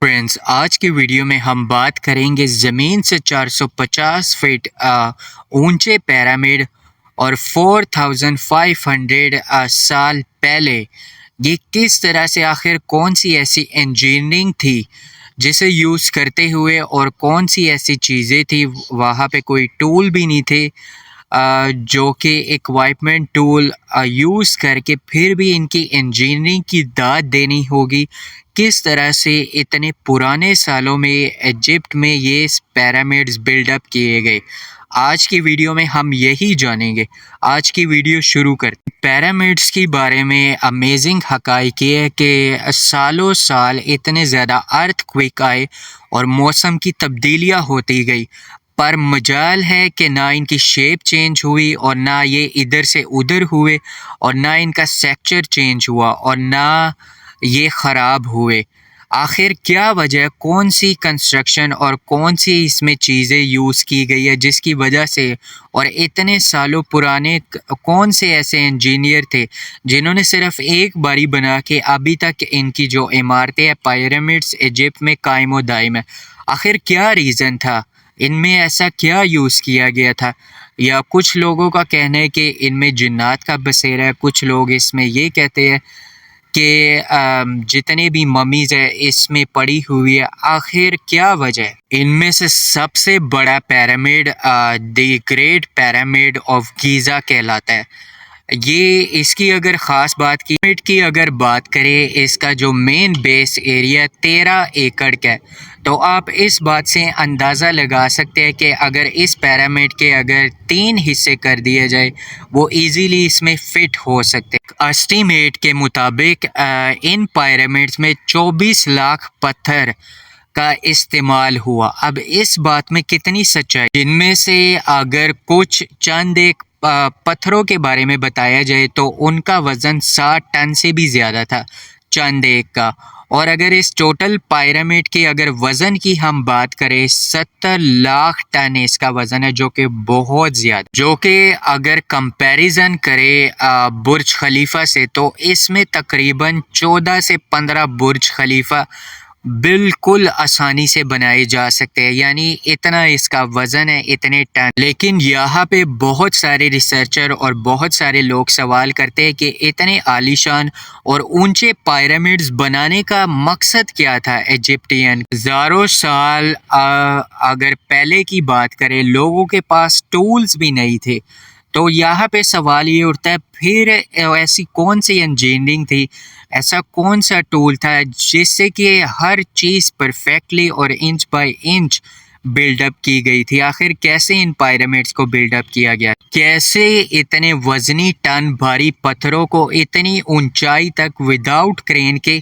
Friends, آج کی video میں ہم بات کریں گے زمین سے 450 فٹ اونچے پیرامڈ اور 4500 سال پہلے یہ کس طرح سے آخر کون سی ایسی انجینئرنگ تھی جسے یوز کرتے ہوئے اور کون سی ایسی چیزیں تھی، وہاں پہ کوئی ٹول بھی نہیں تھے جو کہ اکوائپمنٹ ٹول یوز کر کے پھر بھی ان کی انجینئرنگ کی داد دینی ہوگی، کس طرح سے اتنے پرانے سالوں میں ایجپٹ میں یہ پیرامڈز بلڈ اپ کیے گئے۔ آج کی ویڈیو میں ہم یہی جانیں گے۔ آج کی ویڈیو شروع کرتے ہیں۔ پیرامڈز کے بارے میں امیزنگ حقائق یہ ہے کہ سالوں سال اتنے زیادہ ارتھ کوئک آئے اور موسم کی تبدیلیاں ہوتی گئی، پر مجال ہے کہ نہ ان کی شیپ چینج ہوئی اور نہ یہ ادھر سے ادھر ہوئے اور نہ ان کا سیکچر چینج ہوا اور نہ یہ خراب ہوئے۔ آخر کیا وجہ، کون سی کنسٹرکشن اور کون سی اس میں چیزیں یوز کی گئی ہے جس کی وجہ سے، اور اتنے سالوں پرانے کون سے ایسے انجینئر تھے جنہوں نے صرف ایک باری بنا کے ابھی تک ان کی جو عمارتیں پیرامڈس ایجپٹ میں قائم و دائم ہے۔ آخر کیا ریزن تھا، ان میں ایسا کیا یوز کیا گیا تھا؟ یا کچھ لوگوں کا کہنا ہے کہ ان میں جنات کا بسیرا ہے، کچھ لوگ اس میں یہ کہتے ہیں کہ جتنے بھی ممیز ہے اس میں پڑی ہوئی ہے۔ آخر کیا وجہ ہے؟ ان میں سے سب سے بڑا pyramid the great pyramid of Giza کہلاتا ہے۔ یہ اس کی اگر خاص بات کی اگر بات کریں، اس کا جو مین بیس ایریا 13 ایکڑ کا ہے، تو آپ اس بات سے اندازہ لگا سکتے ہیں کہ اگر اس پیرامڈ کے اگر 3 حصے کر دیے جائے وہ ایزیلی اس میں فٹ ہو سکتے۔ اسٹیمیٹ کے مطابق ان پیرامڈز میں 24 لاکھ پتھر کا استعمال ہوا۔ اب اس بات میں کتنی سچائی، جن میں سے اگر کچھ چند ایک پتھروں کے بارے میں بتایا جائے تو ان کا وزن 60 ٹن سے بھی زیادہ تھا چند ایک کا، اور اگر اس ٹوٹل پیرامڈ کے اگر وزن کی ہم بات کریں 70 لاکھ ٹن اس کا وزن ہے، جو کہ بہت زیادہ، جو کہ اگر کمپیریزن کرے برج خلیفہ سے تو اس میں تقریباً 14 سے 15 برج خلیفہ بالکل آسانی سے بنائے جا سکتے ہیں، یعنی اتنا اس کا وزن ہے، اتنے ٹن۔ لیکن یہاں پہ بہت سارے ریسرچر اور بہت سارے لوگ سوال کرتے ہیں کہ اتنے عالیشان اور اونچے پیرامڈز بنانے کا مقصد کیا تھا ایجپٹین؟ ہزاروں سال اگر پہلے کی بات کریں، لوگوں کے پاس ٹولز بھی نہیں تھے، تو یہاں پہ سوال یہ اٹھتا ہے پھر ایسی کون سی انجینئرنگ تھی، ایسا کون سا ٹول تھا جس سے کہ ہر چیز پرفیکٹلی اور inch by inch build up کی گئی تھی؟ آخر کیسے ان پیرامڈز کو بلڈ اپ کیا گیا؟ کیسے اتنے وزنی ٹن بھاری پتھروں کو اتنی اونچائی تک وداؤٹ کرین کے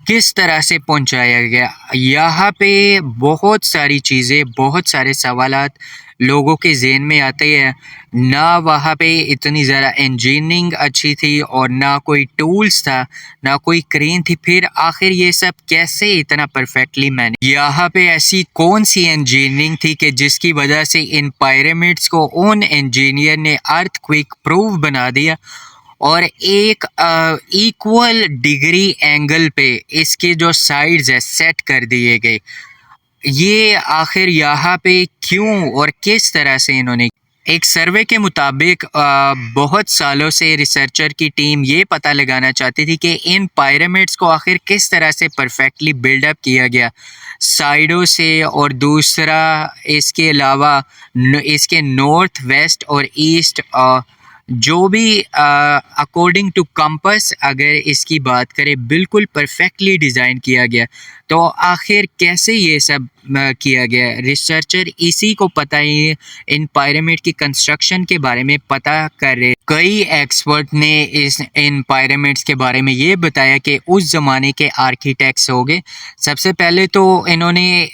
کس طرح سے پہنچایا گیا؟ یہاں پہ بہت ساری چیزیں، بہت سارے سوالات لوگوں کے ذہن میں آتے ہیں۔ نہ وہاں پہ اتنی زیادہ انجینئرنگ اچھی تھی اور نہ کوئی ٹولز تھا، نہ کوئی کرین تھی، پھر آخر یہ سب کیسے اتنا پرفیکٹلی مینیج؟ یہاں پہ ایسی کون سی انجینئرنگ تھی کہ جس کی وجہ سے ان پیرامڈز کو ان انجینئر نے ارتھ کوئک پروف بنا دیا اور ایک ایکول ڈگری اینگل پہ اس کے جو سائڈز ہے سیٹ کر دیے گئے؟ یہ آخر یہاں پہ کیوں اور کس طرح سے انہوں نے؟ ایک سروے کے مطابق بہت سالوں سے ریسرچر کی ٹیم یہ پتہ لگانا چاہتی تھی کہ ان پیرامڈز کو آخر کس طرح سے پرفیکٹلی بلڈ اپ کیا گیا سائیڈوں سے، اور دوسرا اس کے علاوہ اس کے نارتھ ویسٹ اور ایسٹ جو بھی اکارڈنگ ٹو کمپس اگر اس کی بات کریں بالکل پرفیکٹلی ڈیزائن کیا گیا، تو آخر کیسے یہ سب کیا گیا؟ ریسرچر اسی کو پتہ ہی ان پیرامڈ کی کنسٹرکشن کے بارے میں پتہ کر رہے۔ کئی ایکسپرٹ نے ان پیرامڈس کے بارے میں یہ بتایا کہ اس زمانے کے آرکیٹیکٹس ہو گئے، سب سے پہلے تو انہوں نے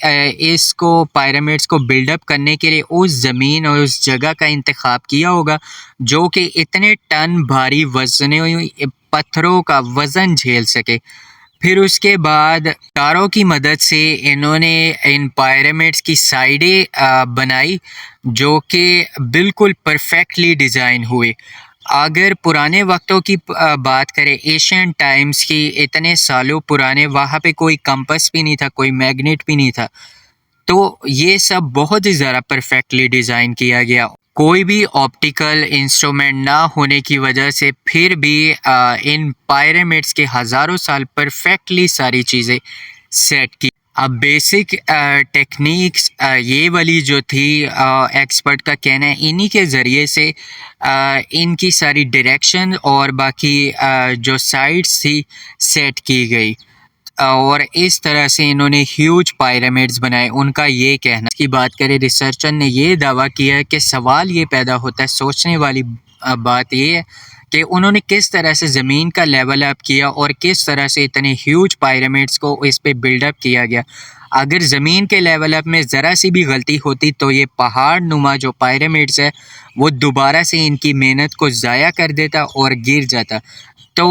اس کو پیرامڈس کو بلڈ اپ کرنے کے لیے اس زمین اور اس جگہ کا انتخاب کیا ہوگا جو کہ اتنے ٹن بھاری وزنی پتھروں کا وزن جھیل سکے۔ پھر اس کے بعد تاروں کی مدد سے انہوں نے ان پیرامڈس کی سائڈیں بنائی جو کہ بالکل پرفیکٹلی ڈیزائن ہوئے۔ اگر پرانے وقتوں کی بات کریں، ایشین ٹائمز کی، اتنے سالوں پرانے، وہاں پہ کوئی کمپس بھی نہیں تھا، کوئی میگنیٹ بھی نہیں تھا، تو یہ سب بہت ہی زیادہ پرفیکٹلی ڈیزائن کیا گیا۔ کوئی بھی آپٹیکل انسٹرومنٹ نہ ہونے کی وجہ سے پھر بھی ان پائرامڈس کے ہزاروں سال پرفیکٹلی ساری چیزیں سیٹ کی۔ اب بیسک ٹیکنیکس یہ والی جو تھی، ایکسپرٹ کا کہنا ہے انہی کے ذریعے سے ان کی ساری ڈائریکشن اور باقی جو سائٹس تھی سیٹ کی گئی، اور اس طرح سے انہوں نے ہیوج پائرامڈس بنائے۔ ان کا یہ کہنا، اس کی بات کریں، ریسرچر نے یہ دعویٰ کیا ہے کہ سوال یہ پیدا ہوتا ہے، سوچنے والی بات یہ ہے کہ انہوں نے کس طرح سے زمین کا لیول اپ کیا اور کس طرح سے اتنے ہیوج پائرامڈس کو اس پہ بلڈ اپ کیا گیا۔ اگر زمین کے لیول اپ میں ذرا سی بھی غلطی ہوتی تو یہ پہاڑ نما جو پائرامڈس ہے وہ دوبارہ سے ان کی محنت کو ضائع کر دیتا اور گر جاتا۔ تو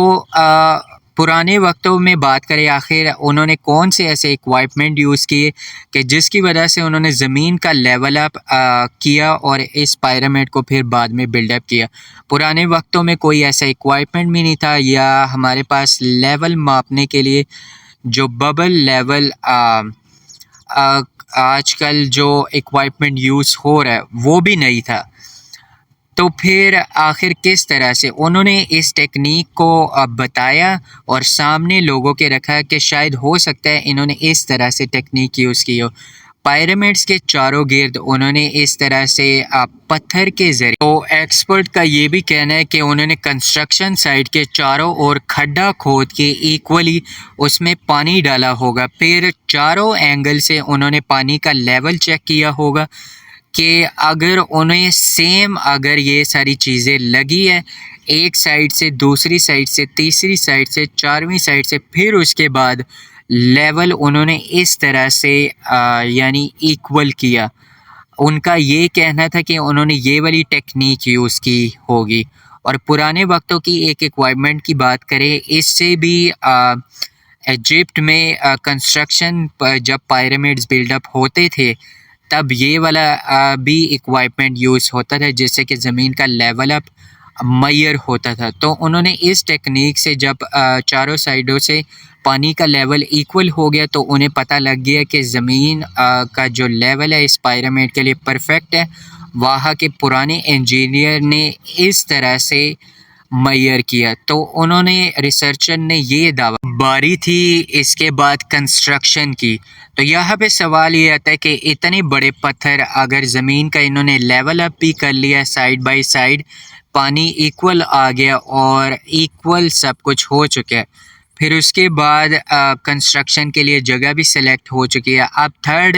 پرانے وقتوں میں بات کریں، آخر انہوں نے کون سے ایسے ایکوائپمنٹ یوز کیے کہ جس کی وجہ سے انہوں نے زمین کا لیول اپ کیا اور اس پائرامڈ کو پھر بعد میں بلڈ اپ کیا۔ پرانے وقتوں میں کوئی ایسا ایکوائپمنٹ بھی نہیں تھا، یا ہمارے پاس لیول ماپنے کے لیے جو ببل لیول آج کل جو ایکوائپمنٹ یوز ہو رہا ہے وہ بھی نہیں تھا۔ تو پھر آخر کس طرح سے انہوں نے اس ٹیکنیک کو بتایا اور سامنے لوگوں کے رکھا کہ شاید ہو سکتا ہے انہوں نے اس طرح سے ٹیکنیک یوز کی ہو۔ پائرامڈس کے چاروں گرد انہوں نے اس طرح سے پتھر کے ذریعے، تو ایکسپرٹ کا یہ بھی کہنا ہے کہ انہوں نے کنسٹرکشن سائٹ کے چاروں اور کھڈا کھود کے ایکولی اس میں پانی ڈالا ہوگا، پھر چاروں اینگل سے انہوں نے پانی کا لیول چیک کیا ہوگا کہ اگر انہیں سیم اگر یہ ساری چیزیں لگی ہے، ایک سائڈ سے، دوسری سائڈ سے، تیسری سائڈ سے، چارہویں سائڈ سے، پھر اس کے بعد لیول انہوں نے اس طرح سے یعنی ایکول کیا۔ ان کا یہ کہنا تھا کہ انہوں نے یہ والی ٹیکنیک یوز کی ہوگی۔ اور پرانے وقتوں کی ایک ایکوائپمنٹ کی بات کریں، اس سے بھی ایجپٹ میں کنسٹرکشن جب پائرامڈز بلڈ اپ ہوتے تھے تب یہ والا بھی ایکوائپمنٹ یوز ہوتا تھا، جس سے کہ زمین کا لیول اپ میئر ہوتا تھا۔ تو انہوں نے اس ٹیکنیک سے جب چاروں سائڈوں سے پانی کا لیول ایکول ہو گیا تو انہیں پتہ لگ گیا کہ زمین کا جو لیول ہے اس پائرامڈ کے لیے پرفیکٹ ہے۔ وہاں کے پرانے انجینئر نے اس طرح سے میئر کیا، تو انہوں نے، ریسرچر نے یہ دعویٰ باری تھی اس کے بعد کنسٹرکشن کی۔ تو یہاں پہ سوال یہ آتا ہے کہ اتنے بڑے پتھر اگر زمین کا انہوں نے لیول اپ بھی کر لیا، سائڈ بائی سائڈ پانی ایکول آ گیا اور ایکول سب کچھ ہو چکا ہے، پھر اس کے بعد کنسٹرکشن کے لیے جگہ بھی سلیکٹ ہو چکی ہے، اب تھرڈ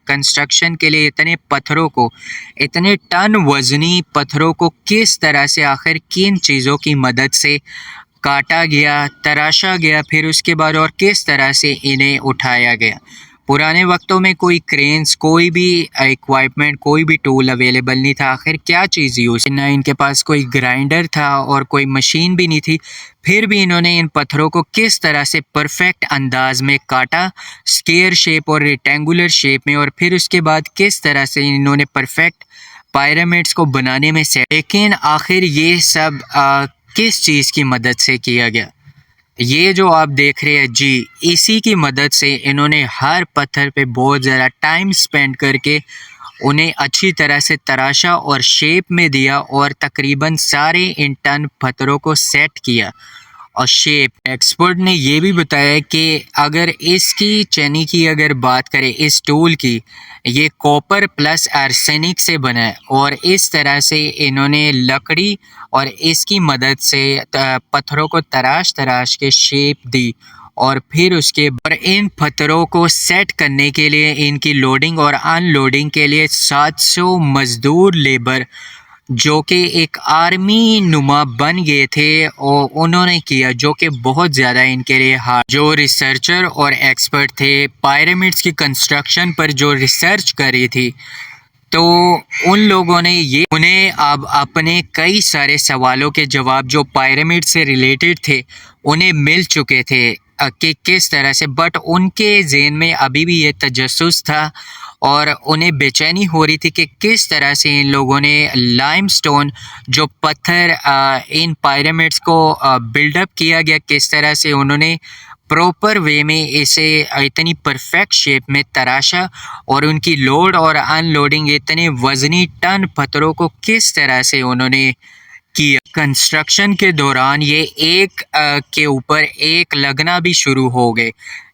کنسٹرکشن کے لیے اتنے پتھروں کو، اتنے ٹن وزنی پتھروں کو کس طرح سے، آخر کن چیزوں کی مدد سے کاٹا گیا، تراشا گیا، پھر اس کے بعد اور کس طرح سے انہیں اٹھایا گیا۔ پرانے وقتوں میں کوئی کرینز، کوئی بھی ایکوائپمنٹ، کوئی بھی ٹول اویلیبل نہیں تھا، آخر کیا چیز یوز، نہ ان کے پاس کوئی گرائنڈر تھا اور کوئی مشین بھی نہیں تھی، پھر بھی انہوں نے ان پتھروں کو کس طرح سے پرفیکٹ انداز میں کاٹا، اسکیئر شیپ اور ریکٹینگولر شیپ میں، اور پھر اس کے بعد کس طرح سے انہوں نے پرفیکٹ پائرامڈس کو بنانے میں سے، لیکن آخر یہ سب کس چیز کی مدد سے کیا گیا؟ یہ جو آپ دیکھ رہے ہیں جی، اسی کی مدد سے انہوں نے ہر پتھر پہ بہت زیادہ ٹائم سپینڈ کر کے انہیں اچھی طرح سے تراشا اور شیپ میں دیا، اور تقریباً سارے ان ٹن پتھروں کو سیٹ کیا اور شیپ۔ ایکسپرٹ نے یہ بھی بتایا کہ اگر اس کی چینی کی اگر بات کریں، اس ٹول کی، یہ کوپر پلس آرسینک سے بنا ہے، اور اس طرح سے انہوں نے لکڑی اور اس کی مدد سے پتھروں کو تراش کے شیپ دی، اور پھر اس کے بعد ان پتھروں کو سیٹ کرنے کے لیے ان کی لوڈنگ اور ان لوڈنگ کے لیے 700 مزدور لیبر جو کہ ایک آرمی نما بن گئے تھے، اور انہوں نے کیا، جو کہ بہت زیادہ ان کے لیے ہارڈ۔ جو ریسرچر اور ایکسپرٹ تھے پائرامڈس کی کنسٹرکشن پر جو ریسرچ کری تھی، تو ان لوگوں نے انہیں اب اپنے کئی سارے سوالوں کے جواب جو پائرامڈ سے ریلیٹڈ تھے انہیں مل چکے تھے کہ کس طرح سے، بٹ ان کے ذہن میں ابھی بھی یہ تجسس تھا اور انہیں بے چینی ہو رہی تھی کہ کس طرح سے ان لوگوں نے لائم سٹون جو پتھر ان پیرامڈس کو بلڈ اپ کیا گیا، کس طرح سے انہوں نے پراپر وے میں اسے اتنی پرفیکٹ شیپ میں تراشا، اور ان کی لوڈ اور ان لوڈنگ اتنے وزنی ٹن پتھروں کو کس طرح سے انہوں نے کیا۔ کنسٹرکشن کے دوران یہ ایک کے اوپر ایک لگنا بھی شروع ہو گئے۔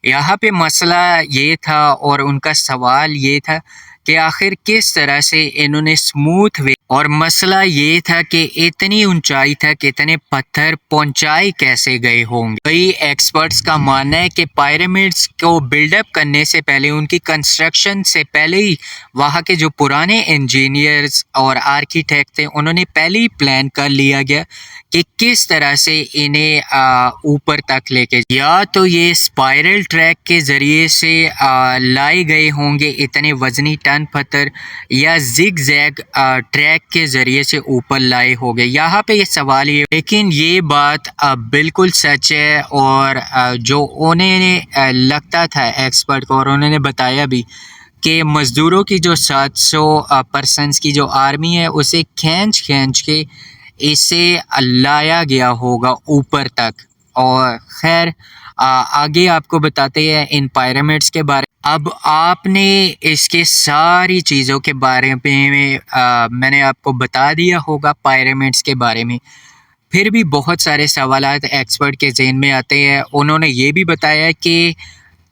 یہاں پہ مسئلہ یہ تھا اور ان کا سوال یہ تھا کہ آخر کس طرح سے انہوں نے سموتھ وے، اور مسئلہ یہ تھا کہ اتنی اونچائی تک اتنے پتھر پہنچائے کیسے گئے ہوں گے۔ کئی ایکسپرٹس کا ماننا ہے کہ پیرامڈس کو بلڈ اپ کرنے سے پہلے، ان کی کنسٹرکشن سے پہلے ہی وہاں کے جو پرانے انجینئرز اور آرکیٹیکٹ تھے، انہوں نے پہلے ہی پلان کر لیا گیا کہ کس طرح سے انہیں اوپر تک لے کے، یا تو یہ اسپائرل ٹریک کے ذریعے سے لائے گئے ہوں گے اتنے وزنی ٹن پتھر، یا زگ زیگ ٹریک کے ذریعے سے اوپر لائے ہو گئے۔ یہاں پہ یہ سوال یہ، لیکن یہ بات بالکل سچ ہے، اور جو انہیں لگتا تھا ایکسپرٹ کو، اور انہوں نے بتایا بھی کہ مزدوروں کی جو 700 پرسنس کی جو آرمی ہے، اسے کھینچ کے اسے لایا گیا ہوگا اوپر تک۔ اور خیر آگے آپ کو بتاتے ہیں ان پیرامڈس کے بارے میں۔ اب آپ نے اس کے ساری چیزوں کے بارے میں نے آپ کو بتا دیا ہوگا پیرامڈس کے بارے میں، پھر بھی بہت سارے سوالات ایکسپرٹ کے ذہن میں آتے ہیں۔ انہوں نے یہ بھی بتایا کہ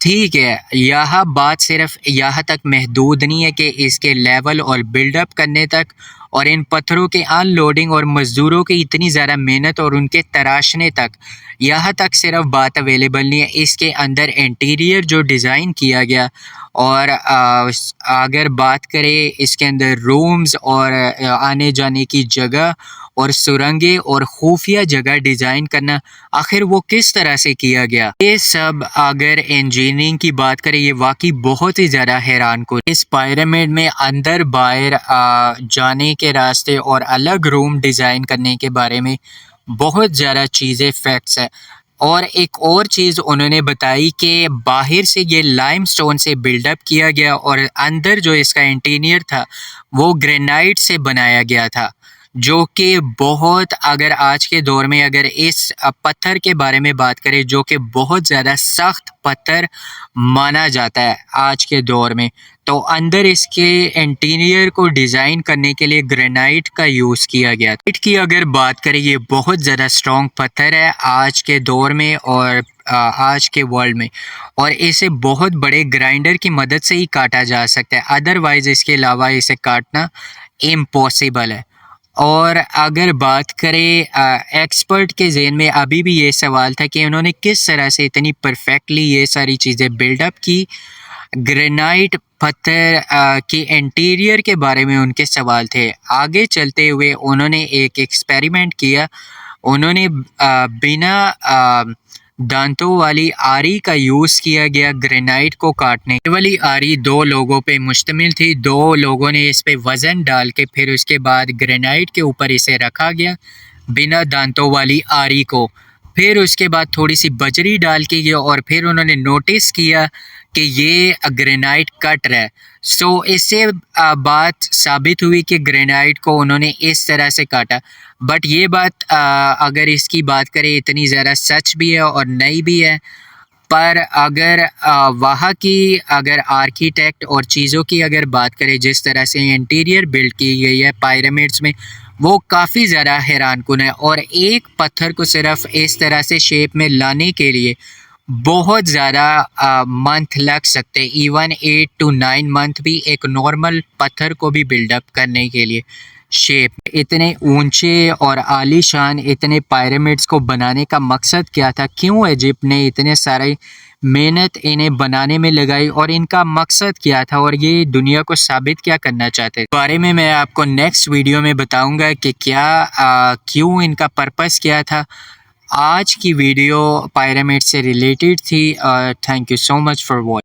ٹھیک ہے، یہاں بات صرف یہاں تک محدود نہیں ہے کہ اس کے لیول اور بلڈ اپ کرنے تک، اور ان پتھروں کے ان لوڈنگ اور مزدوروں کی اتنی زیادہ محنت اور ان کے تراشنے تک، یہاں تک صرف بات اویلیبل نہیں ہے۔ اس کے اندر انٹیریئر جو ڈیزائن کیا گیا، اور اگر بات کریں اس کے اندر رومز اور آنے جانے کی جگہ اور سرنگیں اور خفیہ جگہ ڈیزائن کرنا، آخر وہ کس طرح سے کیا گیا، یہ سب اگر انجینئرنگ کی بات کریں، یہ واقعی بہت ہی زیادہ حیران کن۔ اس پیرامڈ میں اندر باہر جانے کے راستے اور الگ روم ڈیزائن کرنے کے بارے میں بہت زیادہ چیزیں فیکٹس ہیں۔ اور ایک اور چیز انہوں نے بتائی کہ باہر سے یہ لائم سٹون سے بلڈ اپ کیا گیا، اور اندر جو اس کا انٹیریئر تھا وہ گرینائٹ سے بنایا گیا تھا، جو کہ بہت، اگر آج کے دور میں اگر اس پتھر کے بارے میں بات کریں، جو کہ بہت زیادہ سخت پتھر مانا جاتا ہے آج کے دور میں، تو اندر اس کے انٹیریئر کو ڈیزائن کرنے کے لیے گرینائٹ کا یوز کیا گیا۔ گرینائٹ کی اگر بات کریں، یہ بہت زیادہ اسٹرانگ پتھر ہے آج کے دور میں اور آج کے ورلڈ میں، اور اسے بہت بڑے گرائنڈر کی مدد سے ہی کاٹا جا سکتا ہے، ادروائز اس کے علاوہ اسے کاٹنا امپاسبل ہے۔ اور اگر بات کریں ایکسپرٹ کے ذہن میں ابھی بھی یہ سوال تھا کہ انہوں نے کس طرح سے اتنی پرفیکٹلی یہ ساری چیزیں بلڈ اپ کی۔ گرینائٹ پتھر کے انٹیریئر کے بارے میں ان کے سوال تھے۔ آگے چلتے ہوئے انہوں نے ایک ایکسپیریمنٹ کیا، انہوں نے بنا دانتوں والی آری کا یوز کیا گیا گرینائٹ کو کاٹنے۔ یہ والی آری 2 لوگوں پہ مشتمل تھی، 2 لوگوں نے اس پہ وزن ڈال کے پھر اس کے بعد گرینائٹ کے اوپر اسے رکھا گیا بنا دانتوں والی آری کو، پھر اس کے بعد تھوڑی سی بجری ڈال کے گیا، اور پھر انہوں نے نوٹس کیا کہ یہ گرینائٹ کٹ رہا ہے۔ سو اس سے بات ثابت ہوئی کہ گرینائٹ کو انہوں نے اس طرح سے کاٹا۔ بٹ یہ بات اگر اس کی بات کریں اتنی زیادہ سچ بھی ہے اور نئی بھی ہے، پر اگر وہاں کی اگر آرکیٹیکٹ اور چیزوں کی اگر بات کریں، جس طرح سے انٹیریئر بلڈ کی گئی ہے پیرامڈس میں، وہ کافی زیادہ حیران کن ہے۔ اور ایک پتھر کو صرف اس طرح سے شیپ میں لانے کے لیے بہت زیادہ منتھ لگ سکتے، ایون 8 to 9 منتھ بھی ایک نارمل پتھر کو بھی بلڈ اپ کرنے کے لیے شیپ۔ اتنے اونچے اور عالی شان اتنے پیرامڈس کو بنانے کا مقصد کیا تھا؟ کیوں ایجپٹ نے اتنے سارے محنت انہیں بنانے میں لگائی، اور ان کا مقصد کیا تھا، اور یہ دنیا کو ثابت کیا کرنا چاہتے تھے؟ اس بارے میں آپ کو نیکسٹ ویڈیو میں بتاؤں گا کہ کیوں ان کا پرپس کیا تھا۔ آج کی ویڈیو پیرامڈ سے ریلیٹڈ تھی۔ Thank you so much for watching.